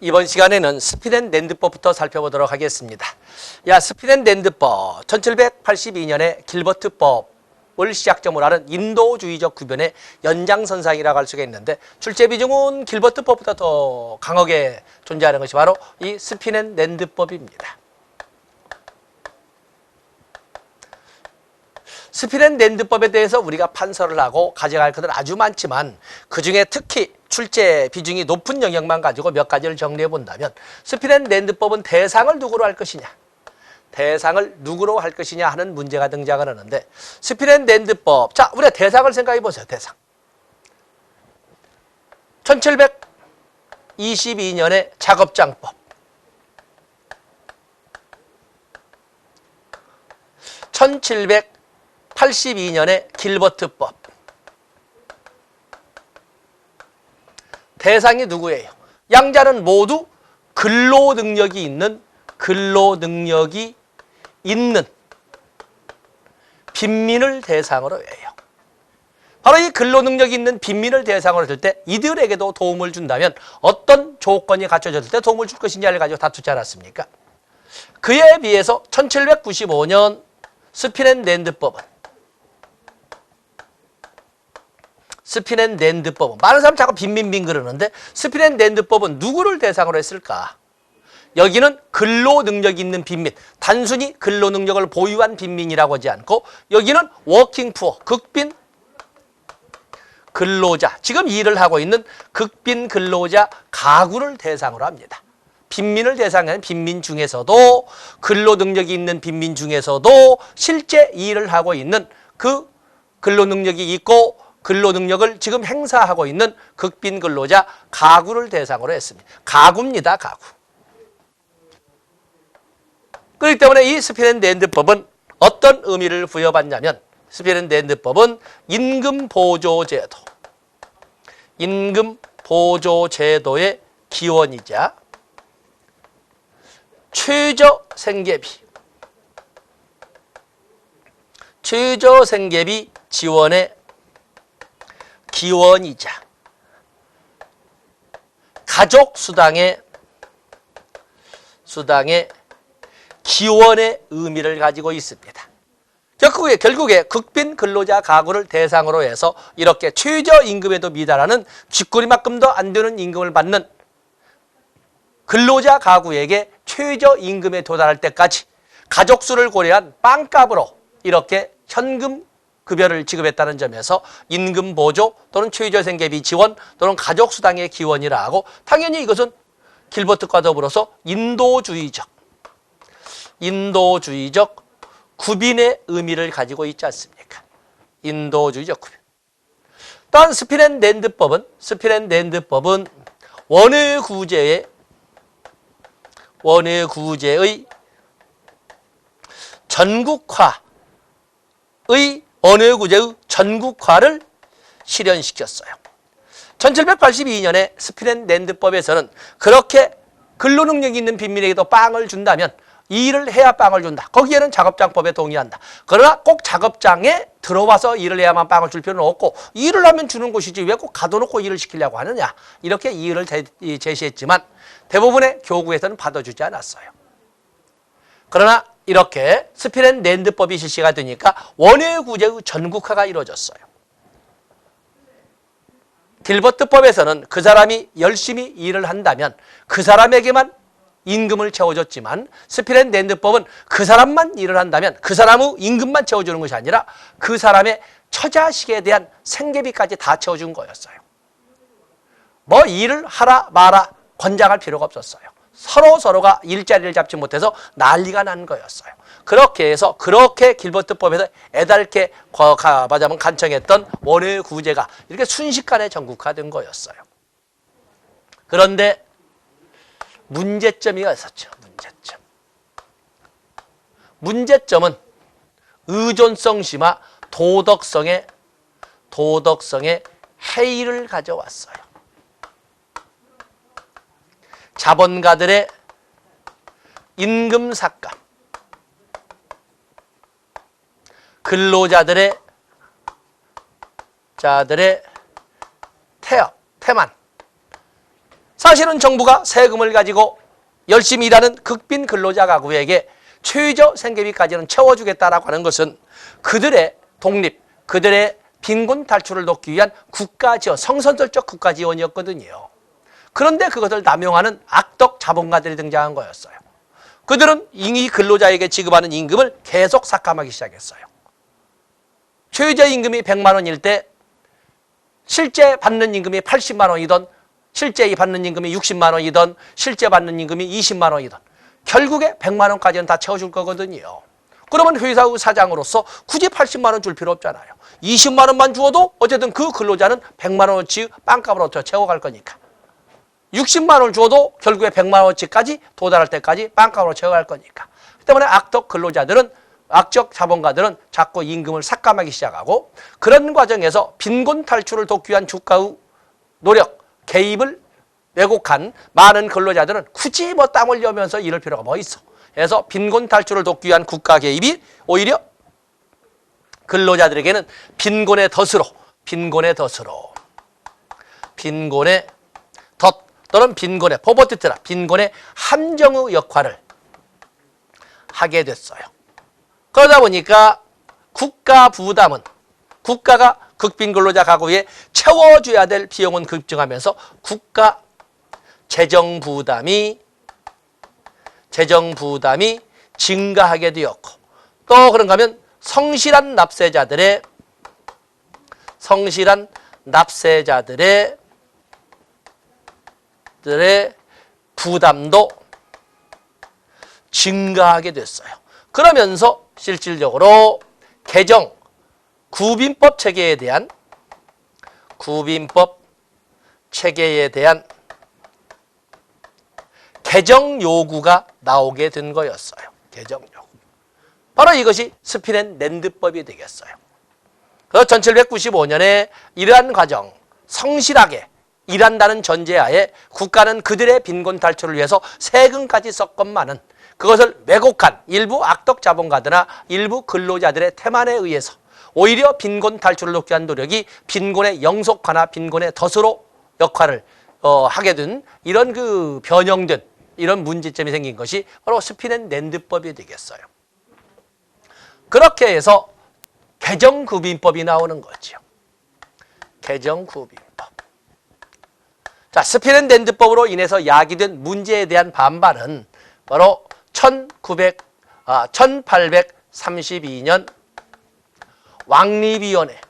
이번 시간에는 스피드앤랜드법부터 살펴보도록 하겠습니다. 스피드앤랜드법 1782년에 길버트법을 시작점으로 하는 인도주의적 구변의 연장선상이라고 할 수가 있는데 출제 비중은 길버트법보다 더 강하게 존재하는 것이 바로 이 스피드앤랜드법입니다. 스피드앤랜드법에 대해서 우리가 판서를 하고 가져갈 것은 아주 많지만 그중에 특히 출제 비중이 높은 영역만 가지고 몇 가지를 정리해 본다면 스피드앤랜드법은 대상을 누구로 할 것이냐, 대상을 누구로 할 것이냐 하는 문제가 등장을 하는데 스피드앤랜드법, 자 우리가 대상을 생각해 보세요. 대상 1722년에 작업장법, 1782년에 길버트법. 대상이 누구예요? 양자는 모두 근로능력이 있는 빈민을 대상으로 해요. 바로 이 근로능력이 있는 빈민을 대상으로 할 때 이들에게도 도움을 준다면 어떤 조건이 갖춰졌을 때 도움을 줄 것이냐를 가지고 다투지 않았습니까? 그에 비해서 1795년 스피드앤랜드법은 많은 사람 자꾸 빈민빈 그러는데 스피드앤랜드법은 누구를 대상으로 했을까? 여기는 근로능력이 있는 빈민, 단순히 근로능력을 보유한 빈민이라고 하지 않고 여기는 워킹푸어, 극빈 근로자, 지금 일을 하고 있는 극빈 근로자 가구를 대상으로 합니다. 빈민을 대상하는 빈민 중에서도 근로능력이 있는 빈민 중에서도 실제 일을 하고 있는 그 근로능력이 있고 근로능력을 지금 행사하고 있는 극빈 근로자 가구를 대상으로 했습니다. 가구입니다. 가구. 그렇기 때문에 이 스피드앤랜드법은 어떤 의미를 부여받냐면 스피드앤랜드법은 임금보조제도의 기원이자 최저생계비 지원의 기원이자 가족수당의 기원의 의미를 가지고 있습니다. 결국에 극빈 근로자 가구를 대상으로 해서 이렇게 최저임금에도 미달하는 쥐꼬리만큼도 안 되는 임금을 받는 근로자 가구에게 최저임금에 도달할 때까지 가족수를 고려한 빵값으로 이렇게 현금 급여를 지급했다는 점에서 임금보조 또는 최저생계비 지원 또는 가족수당의 기원이라 하고 당연히 이것은 길버트과 더불어서 인도주의적 구빈의 의미를 가지고 있지 않습니까? 인도주의적 구빈. 또한 스피드앤랜드법은 원외구제의 전국화를 실현시켰어요. 1782년에 스피드앤랜드법에서는 그렇게 근로능력이 있는 빈민에게도 빵을 준다면 일을 해야 빵을 준다. 거기에는 작업장법에 동의한다. 그러나 꼭 작업장에 들어와서 일을 해야만 빵을 줄 필요는 없고 일을 하면 주는 것이지 왜 꼭 가둬놓고 일을 시키려고 하느냐. 이렇게 이의를 제시했지만 대부분의 교구에서는 받아주지 않았어요. 그러나 이렇게 스피드앤랜드법이 실시가 되니까 원외구제의 전국화가 이루어졌어요. 길버트법에서는 그 사람이 열심히 일을 한다면 그 사람에게만 임금을 채워줬지만 스피드앤랜드법은 그 사람만 일을 한다면 그 사람의 임금만 채워주는 것이 아니라 그 사람의 처자식에 대한 생계비까지 다 채워준 거였어요. 뭐 일을 하라 마라 권장할 필요가 없었어요. 서로가 일자리를 잡지 못해서 난리가 난 거였어요. 그렇게 해서 길버트법에서 애달게 말하자면 간청했던 원외구제가 이렇게 순식간에 전국화된 거였어요. 그런데 문제점이 있었죠. 문제점은 의존성 심화 도덕성의 해이를 가져왔어요. 자본가들의 임금 삭감, 근로자들의 태업, 태만, 사실은 정부가 세금을 가지고 열심히 일하는 극빈 근로자 가구에게 최저 생계비까지는 채워주겠다라고 하는 것은 그들의 독립, 그들의 빈곤 탈출을 돕기 위한 국가지원, 성선설적 국가지원이었거든요. 그런데 그것을 남용하는 악덕 자본가들이 등장한 거였어요. 그들은 이 근로자에게 지급하는 임금을 계속 삭감하기 시작했어요. 최저임금이 100만 원일 때 실제 받는 임금이 80만 원이던, 실제 받는 임금이 60만 원이던, 실제 받는 임금이 20만 원이던 결국에 100만 원까지는 다 채워줄 거거든요. 그러면 회사의 사장으로서 굳이 80만 원 줄 필요 없잖아요. 20만 원만 주어도 어쨌든 그 근로자는 100만 원어치 빵값으로 채워갈 거니까. 60만 원을 주어도 결국에 100만 원어치까지 도달할 때까지 빵값으로 채워갈 거니까. 그 때문에 악덕 근로자들은, 악적 자본가들은 자꾸 임금을 삭감하기 시작하고, 그런 과정에서 빈곤 탈출을 돕기 위한 주가의 노력, 개입을 왜곡한 많은 근로자들은 굳이 뭐 땀 흘리면서 이럴 필요가 뭐 있어. 그래서 빈곤 탈출을 돕기 위한 국가 개입이 오히려 근로자들에게는 빈곤의 덫으로, 빈곤의 덫 또는 빈곤의 포버티트라, 빈곤의 함정의 역할을 하게 됐어요. 그러다 보니까 국가 부담은, 국가가 극빈 근로자 가구에 채워줘야 될 비용은 급증하면서 국가 재정 부담이 증가하게 되었고, 또 그런가 하면 성실한 납세자들의 부담도 증가하게 됐어요. 그러면서 실질적으로 구빈법 체계에 대한 개정 요구가 나오게 된 거였어요. 개정 요구. 바로 이것이 스피넨랜드법이 되겠어요. 그래서 1795년에 이러한 과정, 성실하게 일한다는 전제하에 국가는 그들의 빈곤 탈출을 위해서 세금까지 썼건만은 그것을 왜곡한 일부 악덕 자본가들이나 일부 근로자들의 태만에 의해서 오히려 빈곤 탈출을 돕기 위한 노력이 빈곤의 영속화나 빈곤의 덫으로 역할을 하게 된 이런 변형된 이런 문제점이 생긴 것이 바로 스피넨랜드법이 되겠어요. 그렇게 해서 개정구빈법이 나오는 거죠. 개정구빈법. 자, 스피넨랜드법으로 인해서 야기된 문제에 대한 반발은 바로 1832년 왕립위원회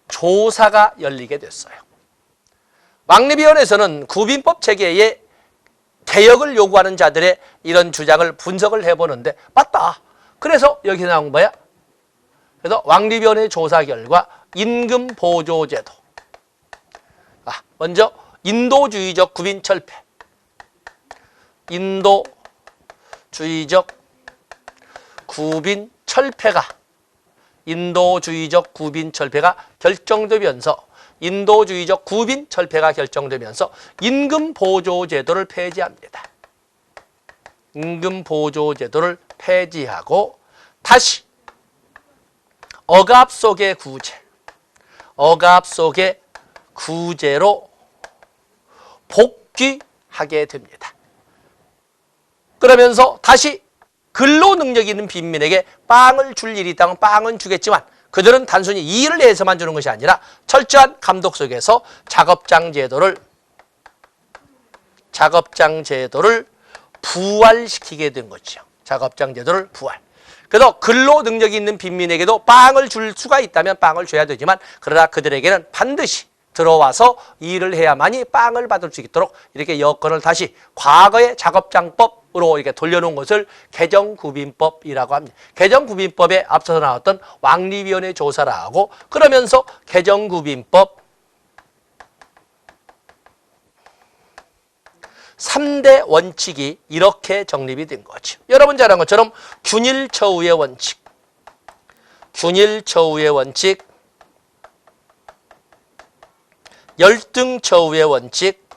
조사가 열리게 됐어요. 왕립위원회에서는 구빈법 체계의 개혁을 요구하는 자들의 이런 주장을 분석을 해보는데, 맞다. 그래서 여기 나온 거야. 그래서 왕립위원회 조사 결과 임금 보조제도. 먼저 인도주의적 구빈 철폐. 인도주의적 구빈 철폐가 결정되면서 임금 보조제도를 폐지합니다. 임금 보조제도를 폐지하고 다시 억압 속의 구제로 복귀하게 됩니다. 그러면서 다시 근로 능력이 있는 빈민에게 빵을 줄 일이 있다면 빵은 주겠지만 그들은 단순히 일을 해서만 주는 것이 아니라 철저한 감독 속에서 작업장 제도를 부활시키게 된 거죠. 작업장 제도를 부활. 그래서 근로 능력이 있는 빈민에게도 빵을 줄 수가 있다면 빵을 줘야 되지만, 그러나 그들에게는 반드시 들어와서 일을 해야만이 빵을 받을 수 있도록 이렇게 여건을 다시 과거의 작업장법으로 이렇게 돌려놓은 것을 개정구빈법이라고 합니다. 개정구빈법에 앞서서 나왔던 왕립위원회 조사를 하고, 그러면서 개정구빈법 3대 원칙이 이렇게 정립이 된 거죠. 여러분 잘 아는 것처럼 균일처우의 원칙, 열등처우의 원칙,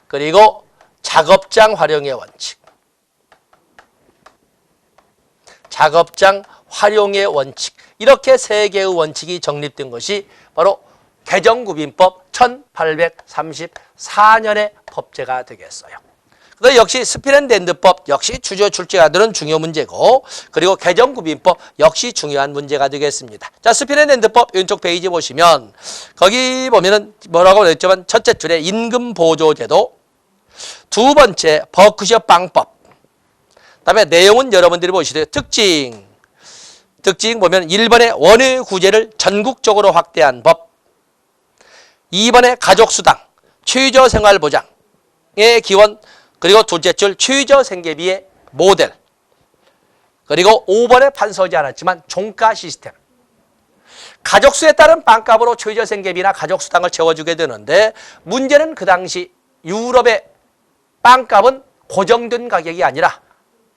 그리고 작업장 활용의 원칙. 작업장 활용의 원칙, 이렇게 세 개의 원칙이 정립된 것이 바로 개정구빈법 1834년의 법제가 되겠어요. 그래서 역시 스피렌덴드법 역시 주저 출제가 되는 중요 문제고, 그리고 개정구빈법 역시 중요한 문제가 되겠습니다. 자, 스피렌덴드법 왼쪽 페이지 보시면 거기 보면은 뭐라고 했지만 첫째 줄에 임금보조제도, 두 번째 버크셔 빵법, 그다음에 내용은 여러분들이 보시세요. 특징 보면 1번에 원외구제를 전국적으로 확대한 법, 2번에 가족수당, 최저생활보장의 기원, 그리고 둘째 줄 최저생계비의 모델, 그리고 5번에 판서지 않았지만 종가 시스템. 가족수에 따른 빵값으로 최저생계비나 가족수당을 채워주게 되는데, 문제는 그 당시 유럽의 빵값은 고정된 가격이 아니라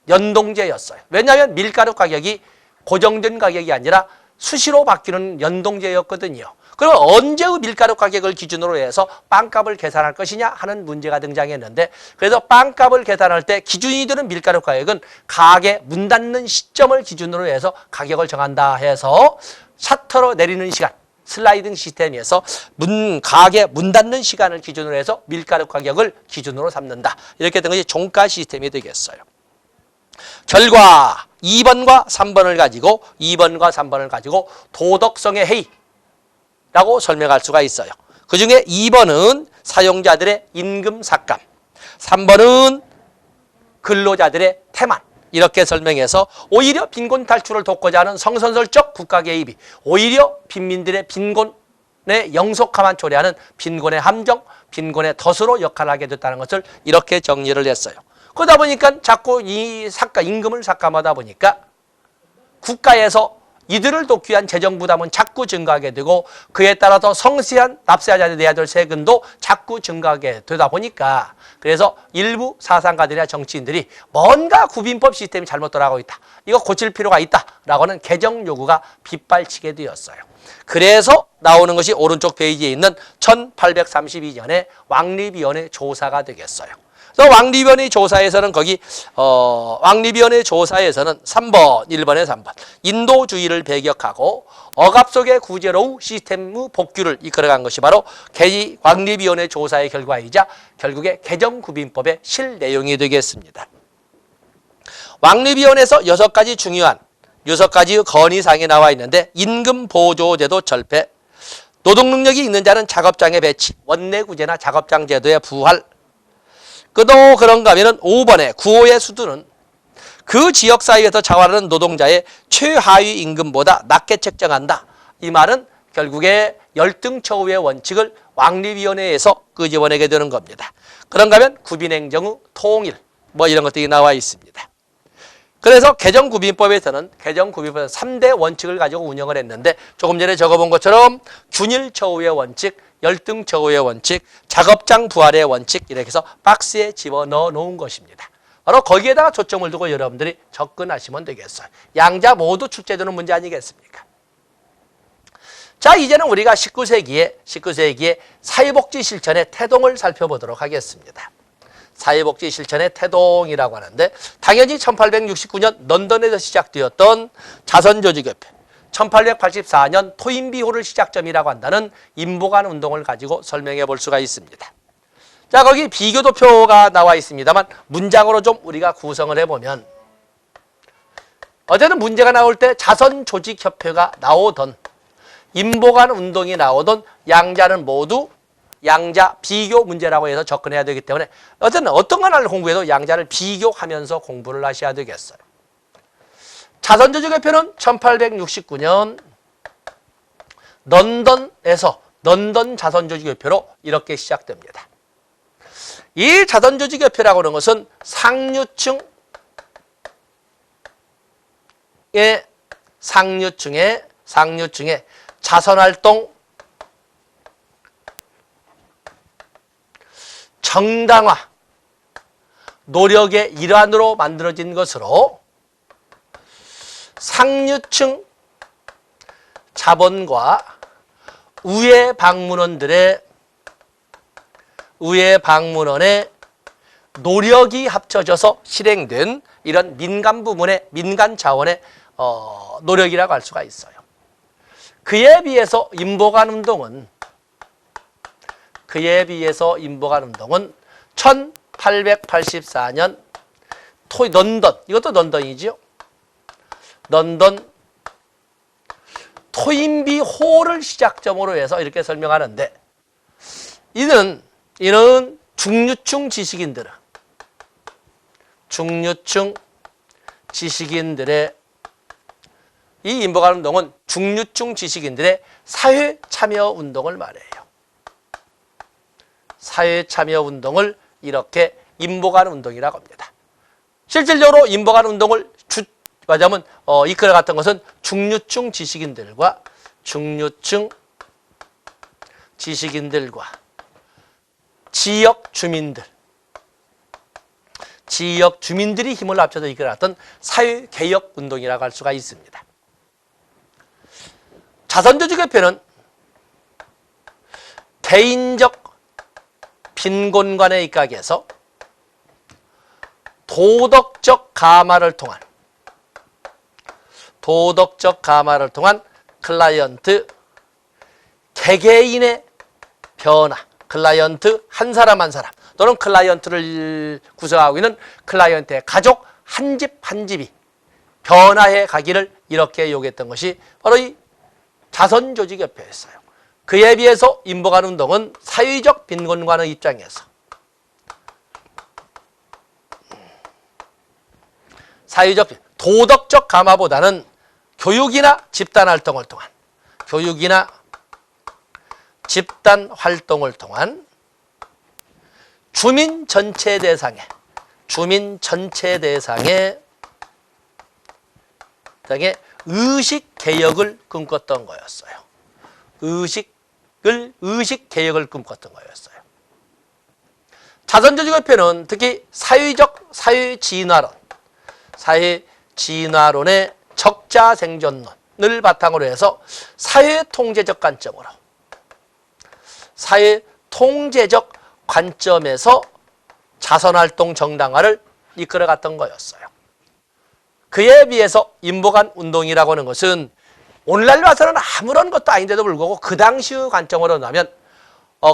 연동제였어요. 왜냐하면 밀가루 가격이 고정된 가격이 아니라 수시로 바뀌는 연동제였거든요. 그럼 언제의 밀가루 가격을 기준으로 해서 빵값을 계산할 것이냐 하는 문제가 등장했는데, 그래서 빵값을 계산할 때 기준이 되는 밀가루 가격은 가게 문 닫는 시점을 기준으로 해서 가격을 정한다 해서 샤터로 내리는 시간, 슬라이딩 시스템에서 가게 문 닫는 시간을 기준으로 해서 밀가루 가격을 기준으로 삼는다. 이렇게 된 것이 종가 시스템이 되겠어요. 결과 2번과 3번을 가지고 도덕성의 해이 라고 설명할 수가 있어요. 그 중에 2번은 사용자들의 임금 삭감, 3번은 근로자들의 태만, 이렇게 설명해서 오히려 빈곤 탈출을 돕고자 하는 성선설적 국가 개입이 오히려 빈민들의 빈곤의 영속함만 초래하는 빈곤의 함정, 빈곤의 덫으로 역할을 하게 됐다는 것을 이렇게 정리를 했어요. 그러다 보니까 자꾸 임금을 삭감하다 보니까 국가에서 이들을 돕기 위한 재정 부담은 자꾸 증가하게 되고, 그에 따라서 성실한 납세자들이 내야 될 세금도 자꾸 증가하게 되다 보니까, 그래서 일부 사상가들이나 정치인들이 뭔가 구빈법 시스템이 잘못 돌아가고 있다, 이거 고칠 필요가 있다라고 하는 개정 요구가 빗발치게 되었어요. 그래서 나오는 것이 오른쪽 페이지에 있는 1832년에 왕립위원회 조사가 되겠어요. 그래서 왕립위원회 조사에서는 왕립위원회 조사에서는 1번에 3번 인도주의를 배격하고 억압 속의 구제로의 시스템의 복규를 이끌어간 것이 바로 왕립위원회 조사의 결과이자 결국에 개정구빈법의 실내용이 되겠습니다. 왕립위원회에서 6가지 건의사항이 나와 있는데, 임금보조제도 철폐, 노동능력이 있는 자는 작업장에 배치, 원내구제나 작업장 제도의 부활, 그도 그런가 하면 5번에 구호의 수두는 그 지역 사회에서 자활하는 노동자의 최하위 임금보다 낮게 책정한다. 이 말은 결국에 열등처우의 원칙을 왕립위원회에서 끄집어내게 되는 겁니다. 그런가 하면 구빈행정의 통일, 이런 것들이 나와 있습니다. 그래서 개정구빈법에서는 3대 원칙을 가지고 운영을 했는데, 조금 전에 적어본 것처럼 균일처우의 원칙, 열등처우의 원칙, 작업장 부활의 원칙, 이렇게 해서 박스에 집어넣어 놓은 것입니다. 바로 거기에다가 초점을 두고 여러분들이 접근하시면 되겠어요. 양자 모두 출제되는 문제 아니겠습니까? 자, 이제는 우리가 19세기의 사회복지 실천의 태동을 살펴보도록 하겠습니다. 사회복지 실천의 태동이라고 하는데, 당연히 1869년 런던에서 시작되었던 자선조직협회, 1884년 토인비호를 시작점이라고 한다는 인보관 운동을 가지고 설명해 볼 수가 있습니다. 자, 거기 비교도표가 나와 있습니다만 문장으로 좀 우리가 구성을 해보면, 어제는 문제가 나올 때 자선조직협회가 나오던, 인보관 운동이 나오던 양자는 모두 양자 비교 문제라고 해서 접근해야 되기 때문에 어쨌든 어떤 하나를 공부해도 양자를 비교하면서 공부를 하셔야 되겠어요. 자선조직협회는 1869년 런던에서 런던 자선조직협회로 이렇게 시작됩니다. 이 자선조직협회라고 하는 것은 상류층의 자선활동 정당화 노력의 일환으로 만들어진 것으로 상류층 자본과 우회 방문원의 노력이 합쳐져서 실행된 이런 민간 부문의 민간 자원의 노력이라고 할 수가 있어요. 그에 비해서 인보관 운동은 1884년 런던, 이것도 런던이죠. 런던 토인비 홀을 시작점으로 해서 이렇게 설명하는데, 이는 중류층 지식인들의 이 인보관 운동은 중류층 지식인들의 사회 참여 운동을 말해요. 사회 참여 운동을 이렇게 인보관 운동이라고 합니다. 실질적으로 인보관 운동을 말하자면 이끌어갔던 것은 중류층 지식인들과 지역 주민들이 힘을 합쳐서 이끌어갔던 사회개혁 운동이라고 할 수가 있습니다. 자선조직협회는 개인적 빈곤관에 입각해서 도덕적 감화를 통한 클라이언트 개개인의 변화, 클라이언트 한 사람 또는 클라이언트를 구성하고 있는 클라이언트의 가족 한 집 한 집이 변화해 가기를 이렇게 요구했던 것이 바로 이 자선조직협회였어요. 그에 비해서 인보관 운동은 사회적 빈곤관의 입장에서 도덕적 감화보다는 교육이나 집단 활동을 통한 주민 전체 대상의 의식 개혁을 꿈꿨던 거였어요. 의식 개혁을 꿈꿨던 거였어요. 자선조직협회는 특히 사회 진화론의 적자 생존론을 바탕으로 해서 사회 통제적 관점에서 자선활동 정당화를 이끌어갔던 거였어요. 그에 비해서 인보관 운동이라고 하는 것은 오늘날 봐서는 아무런 것도 아닌데도 불구하고 그 당시의 관점으로 본다면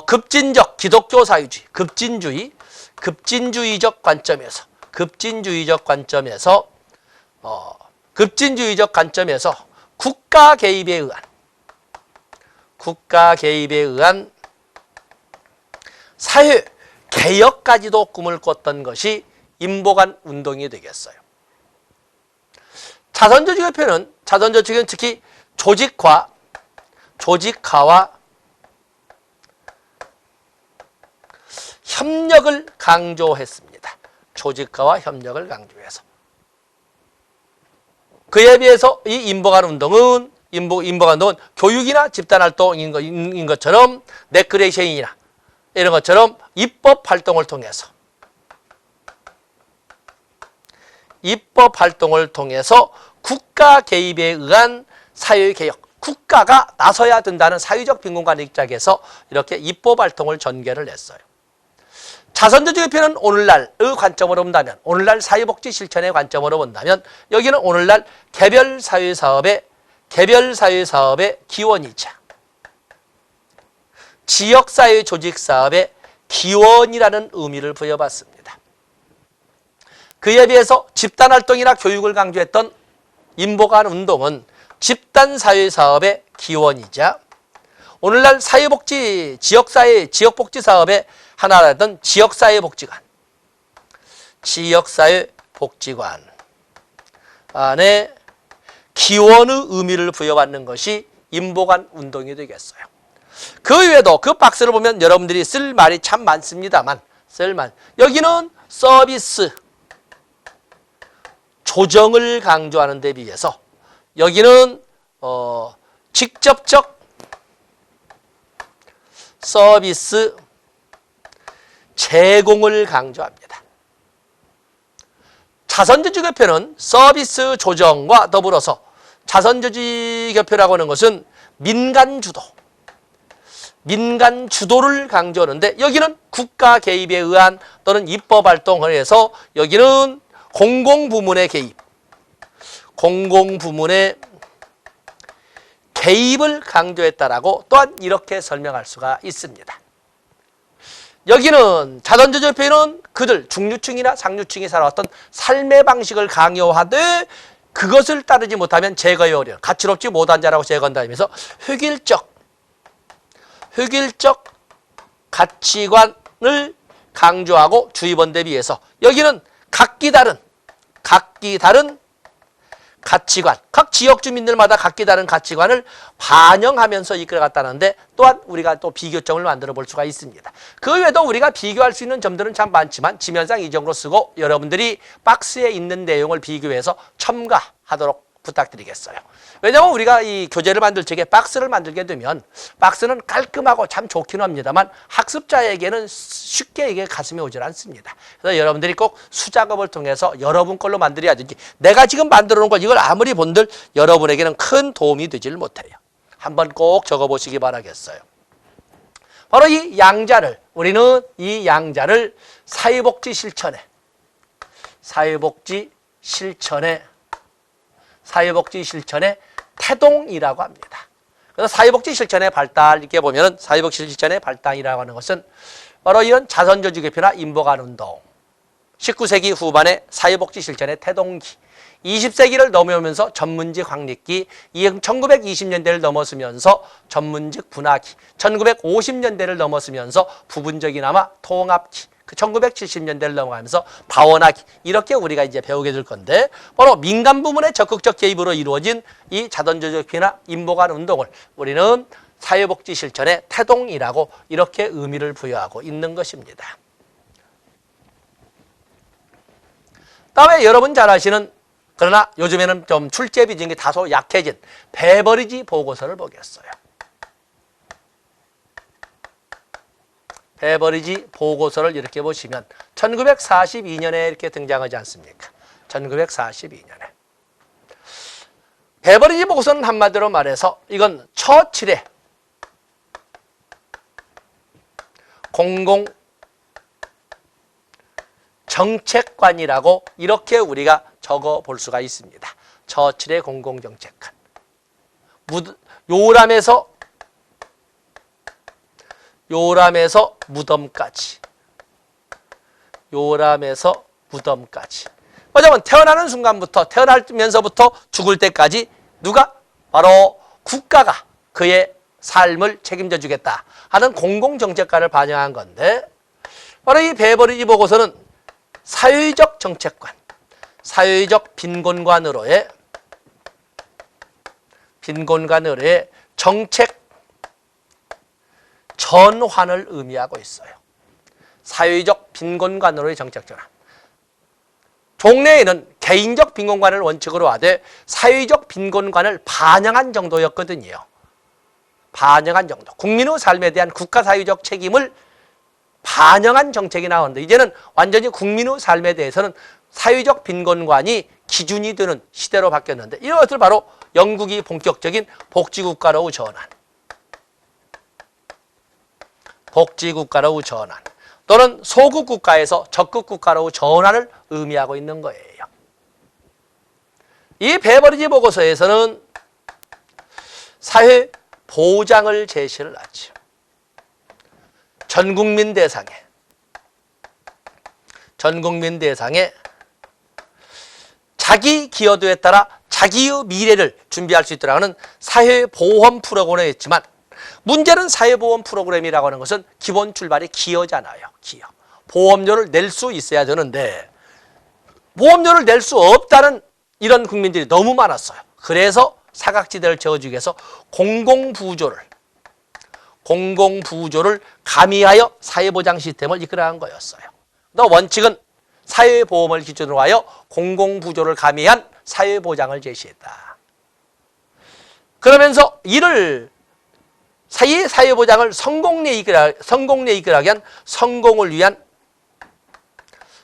급진적 기독교 사회주의, 급진주의적 관점에서 국가 개입에 의한 사회 개혁까지도 꿈을 꿨던 것이 인보관 운동이 되겠어요. 자선조직협회는 특히 조직화와 협력을 강조했습니다. 그에 비해서 이 인보관 운동은 교육이나 집단활동인 것처럼 레크레이션이나 이런 것처럼 입법 활동을 통해서 국가 개입에 의한 사회개혁, 국가가 나서야 된다는 사회적 빈곤관의 입장에서 이렇게 입법 활동을 전개를 했어요. 자선조직협회는 오늘날의 관점으로 본다면, 오늘날 사회복지 실천의 관점으로 본다면, 여기는 오늘날 개별 사회사업의 기원이자 지역사회 조직사업의 기원이라는 의미를 부여받습니다. 그에 비해서 집단활동이나 교육을 강조했던 인보관 운동은 집단사회사업의 기원이자 오늘날 지역복지사업의 하나라던 지역사회복지관의 기원의 의미를 부여받는 것이 인보관 운동이 되겠어요. 그 외에도 그 박스를 보면 여러분들이 쓸 말이 참 많습니다만, 여기는 서비스 조정을 강조하는 데 비해서 여기는 직접적 서비스 제공을 강조합니다. 자선조직협회는 서비스 조정과 더불어서 자선조직협회라고 하는 것은 민간 주도를 강조하는데, 여기는 국가 개입에 의한 또는 입법 활동을 해서 여기는 공공부문의 개입. 공공부문의 개입을 강조했다라고 또한 이렇게 설명할 수가 있습니다. 여기는 자선조절 표현은 그들 중류층이나 상류층이 살아왔던 삶의 방식을 강요하되 그것을 따르지 못하면 제거에 어려운 가치롭지 못한 자라고 제거한다면서 획일적 가치관을 강조하고 주입원대에 비해서 여기는 각기 다른 가치관, 각 지역 주민들마다 각기 다른 가치관을 반영하면서 이끌어갔다는데 또한 우리가 또 비교점을 만들어 볼 수가 있습니다. 그 외에도 우리가 비교할 수 있는 점들은 참 많지만 지면상 이 정도로 쓰고 여러분들이 박스에 있는 내용을 비교해서 첨가하도록 부탁드리겠어요. 왜냐하면 우리가 이 교재를 만들 적에 박스를 만들게 되면 박스는 깔끔하고 참 좋기는 합니다만 학습자에게는 쉽게 이게 가슴에 오질 않습니다. 그래서 여러분들이 꼭 수작업을 통해서 여러분 걸로 만들어야지 내가 지금 만들어 놓은 걸 이걸 아무리 본들 여러분에게는 큰 도움이 되질 못해요. 한번 꼭 적어보시기 바라겠어요. 바로 이 양자를 우리는 이 양자를 사회복지 실천의 태동이라고 합니다. 그래서 사회복지 실천의 발달 이렇게 보면은 사회복지 실천의 발달이라고 하는 것은 바로 이런 자선조직 개표나 인보관운동 19세기 후반의 사회복지 실천의 태동기 20세기를 넘어오면서 전문직 확립기 1920년대를 넘어서면서 전문직 분화기 1950년대를 넘어서면서 부분적이나마 통합기 그 1970년대를 넘어가면서 다원화기 이렇게 우리가 이제 배우게 될 건데 바로 민간 부문의 적극적 개입으로 이루어진 이 자선조직이나 인보관 운동을 우리는 사회복지 실천의 태동이라고 이렇게 의미를 부여하고 있는 것입니다. 다음에 여러분 잘 아시는 그러나 요즘에는 좀 출제 비중이 다소 약해진 베버리지 보고서를 보겠어요. 베버리지 보고서를 이렇게 보시면 1942년에 이렇게 등장하지 않습니까? 1942년에. 베버리지 보고서는 한마디로 말해서 이건 처칠의 공공 정책관이라고 이렇게 우리가 적어 볼 수가 있습니다. 처칠의 공공정책관. 요람에서 무덤까지. 왜냐하면 태어나는 순간부터 태어나면서부터 죽을 때까지 누가? 바로 국가가 그의 삶을 책임져 주겠다 하는 공공정책관을 반영한 건데 바로 이 베버리지 보고서는 사회적 정책관, 사회적 빈곤관으로의 정책 전환을 의미하고 있어요. 사회적 빈곤관으로의 정책 전환. 종래에는 개인적 빈곤관을 원칙으로 하되 사회적 빈곤관을 반영한 정도였거든요. 반영한 정도. 국민의 삶에 대한 국가 사회적 책임을 반영한 정책이 나오는데 이제는 완전히 국민의 삶에 대해서는 사회적 빈곤관이 기준이 되는 시대로 바뀌었는데 이런 것들 바로 영국이 본격적인 복지국가로 전환 또는 소극국가에서 적극국가로 전환을 의미하고 있는 거예요. 이 베버리지 보고서에서는 사회 보장을 제시를 하죠. 전 국민 대상에 자기 기여도에 따라 자기의 미래를 준비할 수 있도록 하는 사회보험 프로그램을 했지만 문제는 사회보험 프로그램이라고 하는 것은 기본 출발이 기여잖아요. 기여. 보험료를 낼 수 있어야 되는데 보험료를 낼 수 없다는 이런 국민들이 너무 많았어요. 그래서 사각지대를 채워주기 위해서 공공부조를 가미하여 사회보장 시스템을 이끌어간 거였어요. 또 원칙은 사회보험을 기준으로 하여 공공부조를 가미한 사회보장을 제시했다. 그러면서 이를 사회보장을 성공에 이끌어가기 위한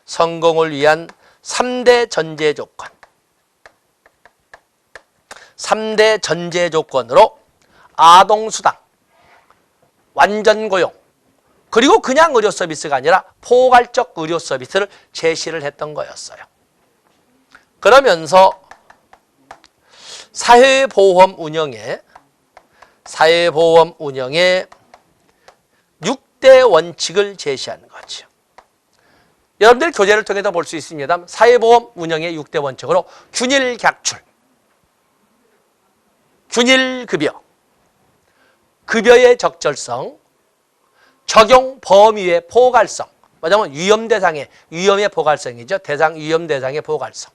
성공을 위한 3대 전제 조건. 3대 전제 조건으로 아동수당, 완전고용, 그리고 그냥 의료 서비스가 아니라 포괄적 의료 서비스를 제시를 했던 거였어요. 그러면서 사회보험 운영에 6대 원칙을 제시하는 거죠. 여러분들 교재를 통해서 볼 수 있습니다. 사회보험 운영의 6대 원칙으로 균일각출, 균일급여, 급여의 적절성, 적용 범위의 포괄성, 뭐냐면 위험의 포괄성이죠. 위험 대상의 포괄성.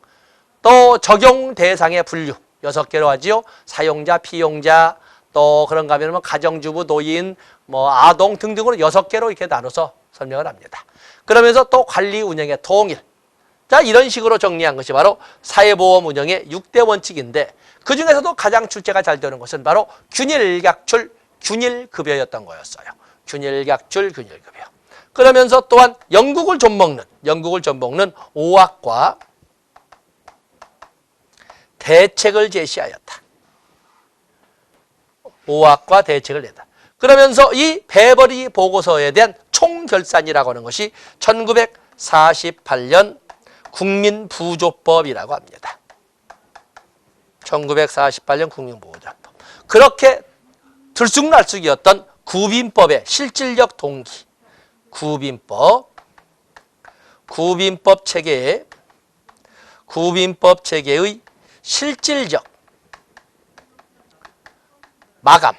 또 적용 대상의 분류, 6개로 하지요. 사용자, 피용자, 또 그런가 하면 뭐 가정주부, 노인, 뭐 아동 등등으로 6개로 이렇게 나눠서 설명을 합니다. 그러면서 또 관리 운영의 통일. 자, 이런 식으로 정리한 것이 바로 사회보험 운영의 6대 원칙인데 그 중에서도 가장 출제가 잘 되는 것은 바로 균일각출, 균일급여였던 거였어요. 균일각출, 균일급여. 그러면서 또한 영국을 좀먹는 5학과 대책을 제시하였다. 5학과 대책을 냈다. 그러면서 이 베버리 보고서에 대한 총결산이라고 하는 것이 1948년 국민부조법이라고 합니다. 1948년 국민부조법. 그렇게 들쑥날쑥이었던 구빈법의 실질적 동기, 구빈법 체계의 실질적 마감,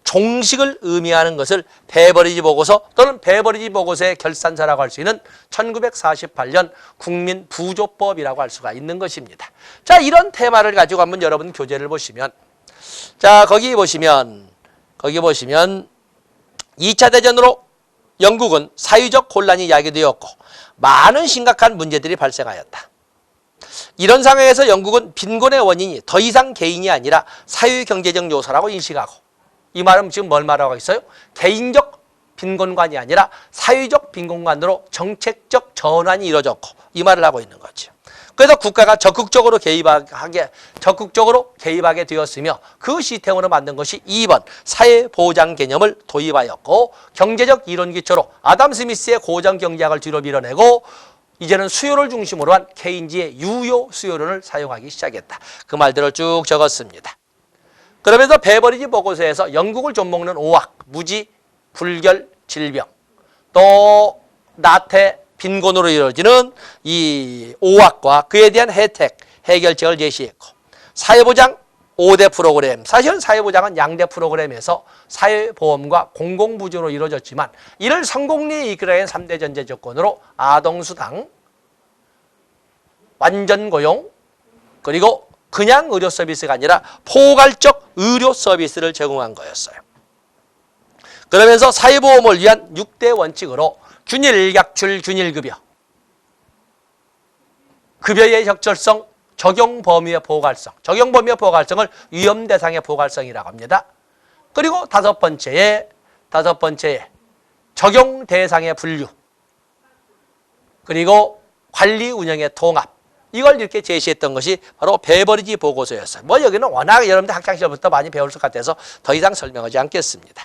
종식을 의미하는 것을 베버리지 보고서 또는 베버리지 보고서의 결산서라고 할 수 있는 1948년 국민부조법이라고 할 수가 있는 것입니다. 자, 이런 테마를 가지고 한번 여러분 교재를 보시면, 자, 거기 보시면 2차 대전으로 영국은 사회적 혼란이 야기되었고 많은 심각한 문제들이 발생하였다. 이런 상황에서 영국은 빈곤의 원인이 더 이상 개인이 아니라 사회경제적 요소라고 인식하고, 이 말은 지금 뭘 말하고 있어요? 개인적 빈곤관이 아니라 사회적 빈곤관으로 정책적 전환이 이루어졌고, 이 말을 하고 있는 거죠. 그래서 국가가 적극적으로 개입하게 되었으며 그 시스템으로 만든 것이 2번 사회보장 개념을 도입하였고, 경제적 이론 기초로 아담 스미스의 고정경제학을 뒤로 밀어내고 이제는 수요를 중심으로 한 케인즈의 유효 수요론을 사용하기 시작했다. 그 말들을 쭉 적었습니다. 그러면서 베버리지 보고서에서 영국을 좀먹는 5학, 무지, 불결, 질병, 또 나태, 빈곤으로 이루어지는 이 5학과 그에 대한 혜택, 해결책을 제시했고, 사회보장 5대 프로그램, 사실은 사회보장은 양대 프로그램에서 사회보험과 공공부조로 이루어졌지만 이를 성공리에 이끌어낸 3대 전제 조건으로 아동수당, 완전고용, 그리고 그냥 의료 서비스가 아니라 포괄적 의료 서비스를 제공한 거였어요. 그러면서 사회보험을 위한 6대 원칙으로 균일각출, 균일급여, 급여의 적절성, 적용 범위의 포괄성, 적용 범위의 포괄성을 위험 대상의 포괄성이라고 합니다. 그리고 다섯 번째에 적용 대상의 분류, 그리고 관리 운영의 통합, 이걸 이렇게 제시했던 것이 바로 베버리지 보고서였어요. 뭐 여기는 워낙 여러분들 학창시절부터 많이 배울 것 같아서 더 이상 설명하지 않겠습니다.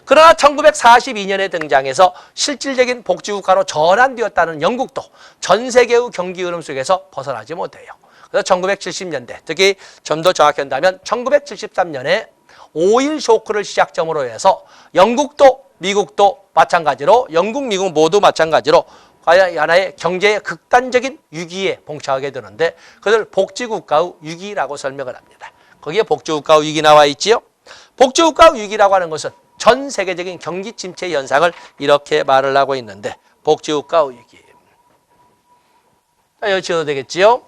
그러나 1942년에 등장해서 실질적인 복지국가로 전환되었다는 영국도 전 세계의 경기 흐름 속에서 벗어나지 못해요. 그래서 1970년대, 특히 좀 더 정확히 한다면 1973년에 5.1 쇼크를 시작점으로 해서 영국도 미국도 마찬가지로, 영국, 미국 모두 마찬가지로 하나의 경제의 극단적인 위기에 봉착하게 되는데 그것을 복지국가의 위기라고 설명을 합니다. 거기에 복지국가의 위기 나와 있지요. 복지국가의 위기라고 하는 것은 전 세계적인 경기 침체 현상을 이렇게 말을 하고 있는데, 복지국가의 위기. 자, 여기 지어도 되겠지요.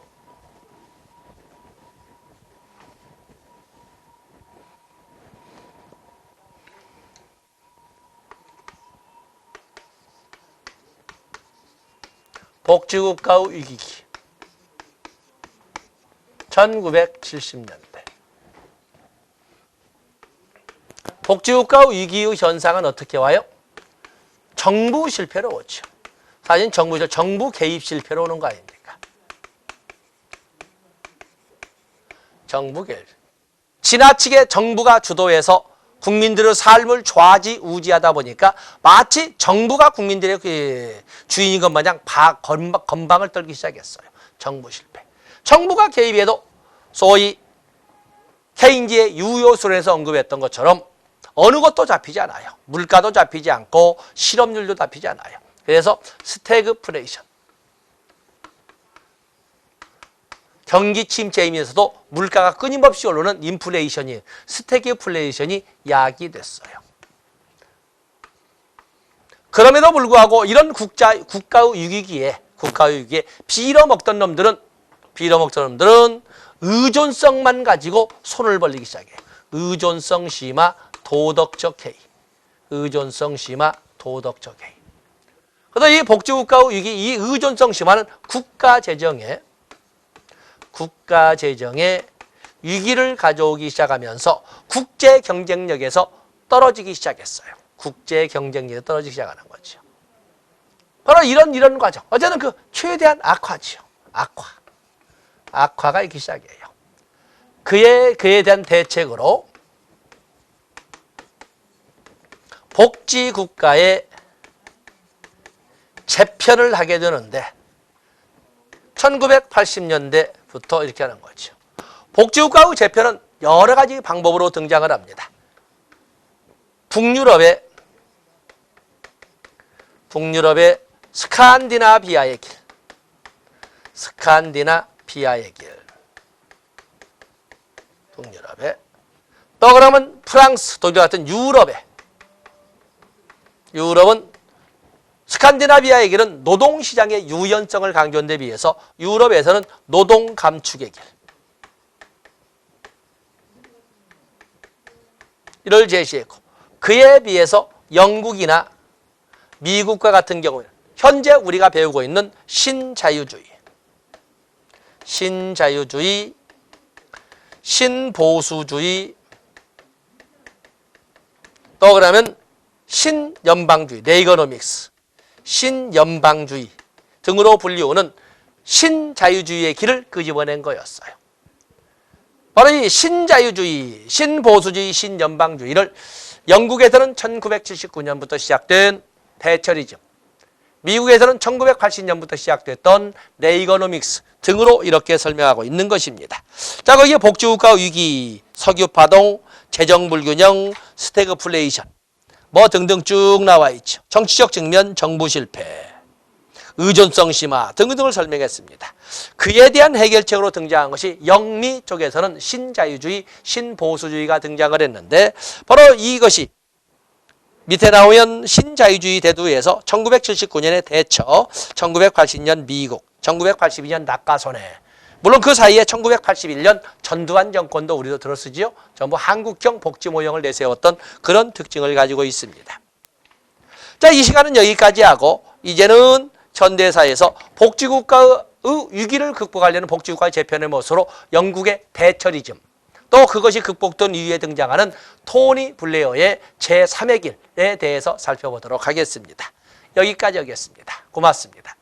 복지국가의 위기기. 1970년대. 복지국가의 위기의 현상은 어떻게 와요? 정부 실패로 오죠. 사실 정부 개입 실패로 오는 거 아닙니까? 정부 개입. 지나치게 정부가 주도해서 국민들의 삶을 좌지우지하다 보니까 마치 정부가 국민들의 그 주인인 것 마냥 건방을 떨기 시작했어요. 정부 실패. 정부가 개입해도 소위 케인즈의 유효수론에서 언급했던 것처럼 어느 것도 잡히지 않아요. 물가도 잡히지 않고 실업률도 잡히지 않아요. 그래서 스태그플레이션. 경기 침체이면서도 물가가 끊임없이 오르는 인플레이션이, 스태그플레이션이 야기됐어요. 그럼에도 불구하고 이런 국가의 위기기에 빌어먹던 놈들은 의존성만 가지고 손을 벌리기 시작해요. 의존성 심화, 도덕적 해이. 의존성 심화, 도덕적 해이. 그래서 이 복지국가의 위기, 이 의존성 심화는 국가 재정에 위기를 가져오기 시작하면서 국제 경쟁력에서 떨어지기 시작했어요. 국제 경쟁력에서 떨어지기 시작하는 거죠. 바로 이런 과정. 어제는 그 최대한 악화지요. 악화가 있기 시작해요. 그에 대한 대책으로 복지국가의 재편을 하게 되는데 1980년대부터 이렇게 하는 거죠. 복지국가의 재편은 여러 가지 방법으로 등장을 합니다. 북유럽의 스칸디나비아의 길. 북유럽에. 또 그러면 프랑스, 독일 같은 유럽은 스칸디나비아의 길은 노동시장의 유연성을 강조한 데 비해서 유럽에서는 노동 감축의 길. 이를 제시했고, 그에 비해서 영국이나 미국과 같은 경우에는 현재 우리가 배우고 있는 신자유주의, 신보수주의, 또 그러면 신연방주의, 레이거노믹스, 신연방주의 등으로 불리우는 신자유주의의 길을 끄집어낸 거였어요. 바로 이 신자유주의, 신보수주의, 신연방주의를 영국에서는 1979년부터 시작된 대처리즘, 미국에서는 1980년부터 시작됐던 레이거노믹스 등으로 이렇게 설명하고 있는 것입니다. 자, 거기에 복지국가 위기, 석유파동, 재정불균형, 스태그플레이션 뭐 등등 쭉 나와 있죠. 정치적 측면, 정부 실패, 의존성 심화 등등을 설명했습니다. 그에 대한 해결책으로 등장한 것이 영미 쪽에서는 신자유주의, 신보수주의가 등장을 했는데 바로 이것이 밑에 나오면 신자유주의 대두에서 1979년에 대처, 1980년 미국, 1982년 낙하손해. 물론 그 사이에 1981년 전두환 정권도 우리도 들었으지요. 전부 한국형 복지 모형을 내세웠던 그런 특징을 가지고 있습니다. 자, 이 시간은 여기까지 하고 이제는 현대사에서 복지국가의 위기를 극복하려는 복지국가의 재편의 모습으로 영국의 대처리즘, 또 그것이 극복된 이후에 등장하는 토니 블레어의 제3의 길에 대해서 살펴보도록 하겠습니다. 여기까지 하겠습니다. 고맙습니다.